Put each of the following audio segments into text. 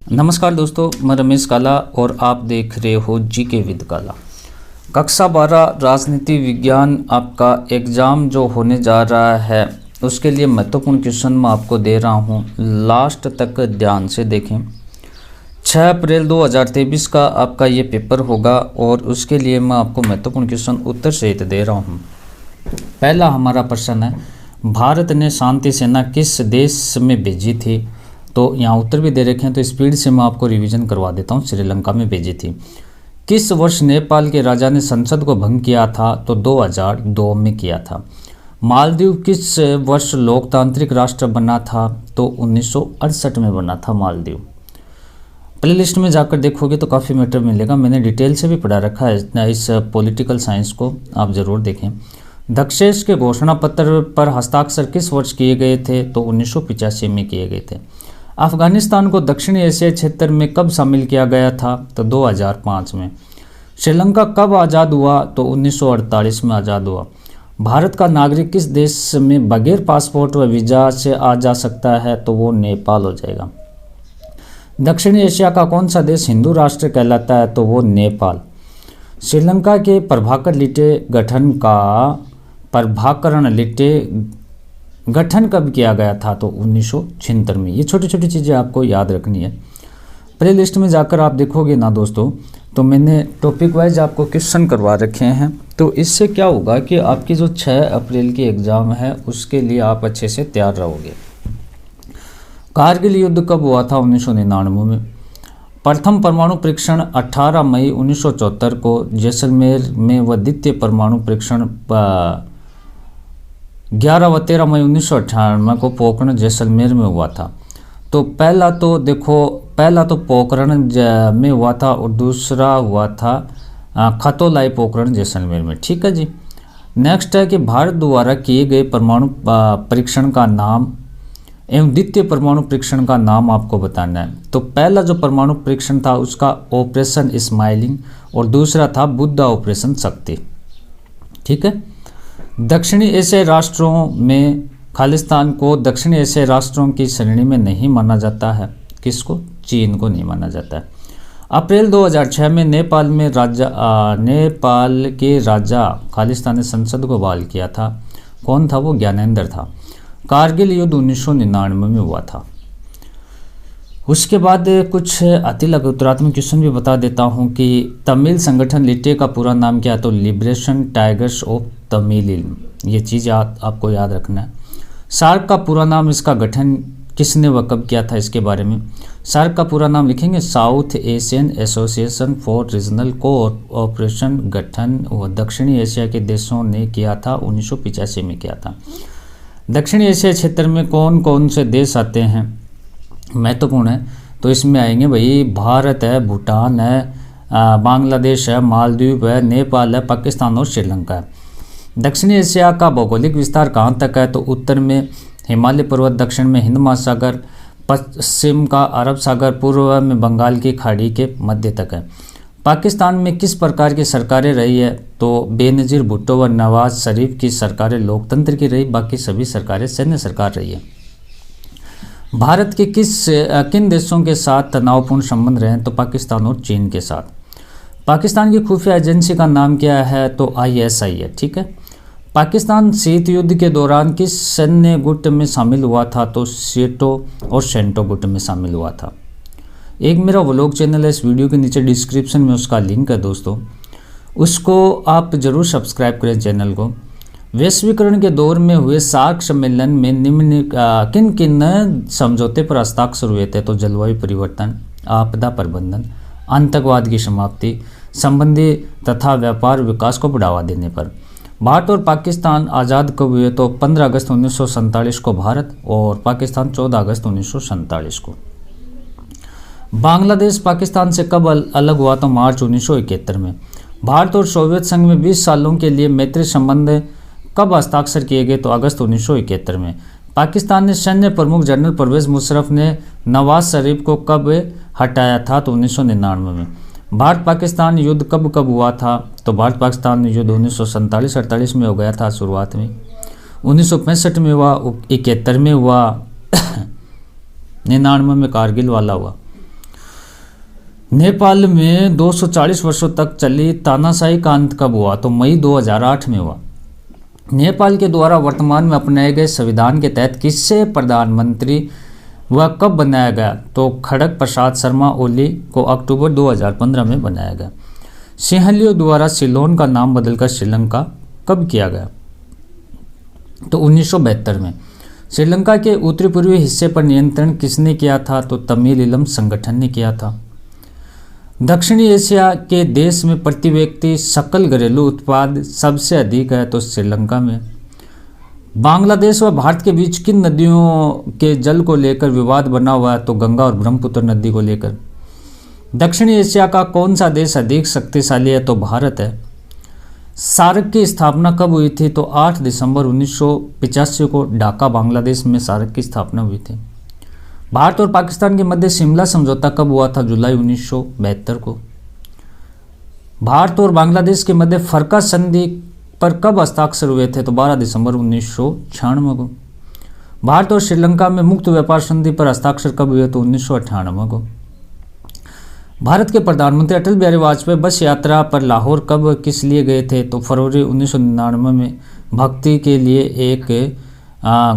नमस्कार दोस्तों, मैं रमेश काला और आप देख रहे हो जीके विद काला। कक्षा 12 राजनीति विज्ञान आपका एग्ज़ाम जो होने जा रहा है उसके लिए महत्वपूर्ण क्वेश्चन मैं आपको दे रहा हूं, लास्ट तक ध्यान से देखें। 6 अप्रैल 2023 का आपका ये पेपर होगा और उसके लिए मैं आपको महत्वपूर्ण क्वेश्चन उत्तर सहित दे रहा हूँ। पहला हमारा प्रश्न है, भारत ने शांति सेना किस देश में भेजी थी? तो यहाँ उत्तर भी दे रखे हैं, तो स्पीड से मैं आपको रिवीजन करवा देता हूँ। श्रीलंका में भेजी थी। किस वर्ष नेपाल के राजा ने संसद को भंग किया था? तो 2002 में किया था। मालदीव किस वर्ष लोकतांत्रिक राष्ट्र बना था? तो 1968 में बना था मालदीव। प्ले लिस्ट में जाकर देखोगे तो काफ़ी मैटर मिलेगा, मैंने डिटेल से भी पढ़ा रखा है इस पॉलिटिकल साइंस को, आप ज़रूर देखें। दक्षेश के घोषणा पत्र पर हस्ताक्षर किस वर्ष किए गए थे? तो 1985 में किए गए थे। अफगानिस्तान को दक्षिणी एशिया क्षेत्र में कब शामिल किया गया था? तो 2005 में। श्रीलंका कब आज़ाद हुआ? तो 1948 में आज़ाद हुआ। भारत का नागरिक किस देश में बगैर पासपोर्ट व वीज़ा से आ जा सकता है? तो वो नेपाल हो जाएगा। दक्षिणी एशिया का कौन सा देश हिंदू राष्ट्र कहलाता है? तो वो नेपाल। श्रीलंका के प्रभाकरण लिटे गठन कब किया गया था? तो 1976 में। ये छोटी छोटी चीज़ें आपको याद रखनी है। प्ले लिस्ट में जाकर आप देखोगे ना दोस्तों, तो मैंने टॉपिक वाइज आपको क्वेश्चन करवा रखे हैं। तो इससे क्या होगा कि आपकी जो 6 अप्रैल की एग्ज़ाम है उसके लिए आप अच्छे से तैयार रहोगे। कारगिल युद्ध कब हुआ था? 1999 में। प्रथम परमाणु परीक्षण 18 मई 1974 को जैसलमेर में व द्वितीय परमाणु परीक्षण 11 व 13 मई 1998 को पोखरण जैसलमेर में हुआ था। तो पहला तो पोखरण में हुआ था और दूसरा हुआ था खतोलाई पोखरण जैसलमेर में। ठीक है जी। नेक्स्ट है कि भारत द्वारा किए गए परमाणु परीक्षण का नाम एवं द्वितीय परमाणु परीक्षण का नाम आपको बताना है। तो पहला जो परमाणु परीक्षण था उसका ऑपरेशन स्माइलिंग और दूसरा था बुद्धा ऑपरेशन शक्ति। ठीक है। दक्षिणी एशियाई राष्ट्रों में खालिस्तान को दक्षिणी एशियाई राष्ट्रों की श्रेणी में नहीं माना जाता है। किसको? चीन को नहीं माना जाता है। अप्रैल 2006 में नेपाल के राजा खालिस्तानी संसद को बहाल किया था। कौन था वो? ज्ञानेंद्र था। कारगिल युद्ध 1999 में हुआ था। उसके बाद कुछ अति लघु उत्तरात्मक क्वेश्चन भी बता देता हूं कि तमिल संगठन लिटे का पूरा नाम क्या है? तो लिबरेशन टाइगर्स ऑफ तमिल। ये चीज़ आपको याद रखना है। सार्क का पूरा नाम, इसका गठन किसने व कब किया था? इसके बारे में सार्क का पूरा नाम लिखेंगे south Asian association for regional cooperation. गठन व दक्षिणी एशिया के देशों ने किया था, 1985 में किया था। दक्षिणी एशिया क्षेत्र में कौन कौन से देश आते हैं? महत्वपूर्ण है। तो इसमें आएंगे भाई भारत है, भूटान है, बांग्लादेश है, मालदीव है, नेपाल है, पाकिस्तान और श्रीलंका है। दक्षिणी एशिया का भौगोलिक विस्तार कहाँ तक है? तो उत्तर में हिमालय पर्वत, दक्षिण में हिंद महासागर, पश्चिम का अरब सागर, पूर्व में बंगाल की खाड़ी के मध्य तक है। पाकिस्तान में किस प्रकार की सरकारें रही है? तो बेनज़ीर भुट्टो व नवाज शरीफ की सरकारें लोकतंत्र की रही, बाकी सभी सरकारें सैन्य सरकार रही है। भारत के किन देशों के साथ तनावपूर्ण संबंध रहे हैं? तो पाकिस्तान और चीन के साथ। पाकिस्तान की खुफिया एजेंसी का नाम क्या है? तो ISI है। ठीक है। पाकिस्तान शीत युद्ध के दौरान किस सैन्य गुट में शामिल हुआ था? तो सेटो और सेंटो गुट में शामिल हुआ था। एक मेरा व्लॉग चैनल है, इस वीडियो के नीचे डिस्क्रिप्शन में उसका लिंक है दोस्तों, उसको आप जरूर सब्सक्राइब करें चैनल को। वैश्वीकरण के दौर में हुए सार्क सम्मेलन में निम्न किन किन समझौते पर हस्ताक्षर हुए थे? तो जलवायु परिवर्तन, आपदा प्रबंधन, आतंकवाद की समाप्ति संबंधी तथा व्यापार विकास को बढ़ावा देने पर। भारत और पाकिस्तान आज़ाद कब हुए? तो 15 अगस्त 1947 को भारत और पाकिस्तान 14 अगस्त 1947 को। बांग्लादेश पाकिस्तान से कब अलग हुआ? तो मार्च 1971 में। भारत और सोवियत संघ में 20 सालों के लिए मैत्री संबंध कब हस्ताक्षर किए गए? तो अगस्त 1971 में। पाकिस्तान ने सैन्य प्रमुख जनरल परवेज मुशर्रफ ने नवाज शरीफ को कब हटाया था? तो 1999 में। भारत पाकिस्तान युद्ध कब हुआ था? तो भारत पाकिस्तान युद्ध 1947-48 में हो गया था शुरुआत में। 1965 में हुआ, 71 में हुआ, 99 में कारगिल वाला हुआ। नेपाल में 240 वर्षों तक चली तानाशाही का अंत कब हुआ? तो मई 2008 में हुआ। नेपाल के द्वारा वर्तमान में अपनाए गए संविधान के तहत किससे प्रधानमंत्री वह कब बनाया गया? तो खड़ग प्रसाद शर्मा ओली को अक्टूबर 2015 में बनाया गया। सिंहलियों द्वारा सिलोन का नाम बदलकर श्रीलंका कब किया गया? तो 1972 में। श्रीलंका के उत्तरी पूर्वी हिस्से पर नियंत्रण किसने किया था? तो तमिल ईलम संगठन ने किया था। दक्षिणी एशिया के देश में प्रति व्यक्ति सकल घरेलू उत्पाद सबसे अधिक है? तो श्रीलंका में। बांग्लादेश व भारत के बीच किन नदियों के जल को लेकर विवाद बना हुआ है? तो गंगा और ब्रह्मपुत्र नदी को लेकर। दक्षिणी एशिया का कौन सा देश अधिक शक्तिशाली है? तो भारत है। सार्क की स्थापना कब हुई थी? तो 8 दिसंबर 1985 को ढाका बांग्लादेश में सार्क की स्थापना हुई थी। भारत और पाकिस्तान के मध्य शिमला समझौता कब हुआ था? जुलाई 1972 को। भारत और बांग्लादेश के मध्य फरका संधि पर कब हस्ताक्षर हुए थे? तो 12 दिसंबर 1996 को। भारत और श्रीलंका में मुक्त व्यापार संधि पर हस्ताक्षर कब हुए? तो 1998 को। भारत के प्रधानमंत्री अटल बिहारी वाजपेयी बस यात्रा पर लाहौर कब किस लिए गए थे? तो फरवरी 1999 में भक्ति के लिए एक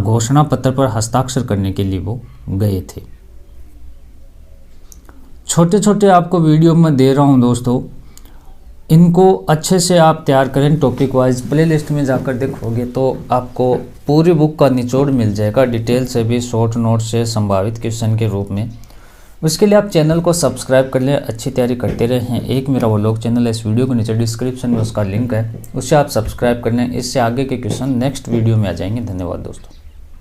घोषणा पत्र पर हस्ताक्षर करने के लिए वो गए थे। छोटे छोटे आपको वीडियो में दे रहा हूँ दोस्तों, इनको अच्छे से आप तैयार करें। टॉपिक वाइज प्लेलिस्ट में जाकर देखोगे तो आपको पूरी बुक का निचोड़ मिल जाएगा, डिटेल से भी, शॉर्ट नोट से, संभावित क्वेश्चन के रूप में। उसके लिए आप चैनल को सब्सक्राइब कर लें, अच्छी तैयारी करते रहें। एक मेरा व्लॉग चैनल है, इस वीडियो के नीचे डिस्क्रिप्शन में उसका लिंक है, उससे आप सब्सक्राइब कर लें। इससे आगे के क्वेश्चन नेक्स्ट वीडियो में आ जाएंगे। धन्यवाद दोस्तों।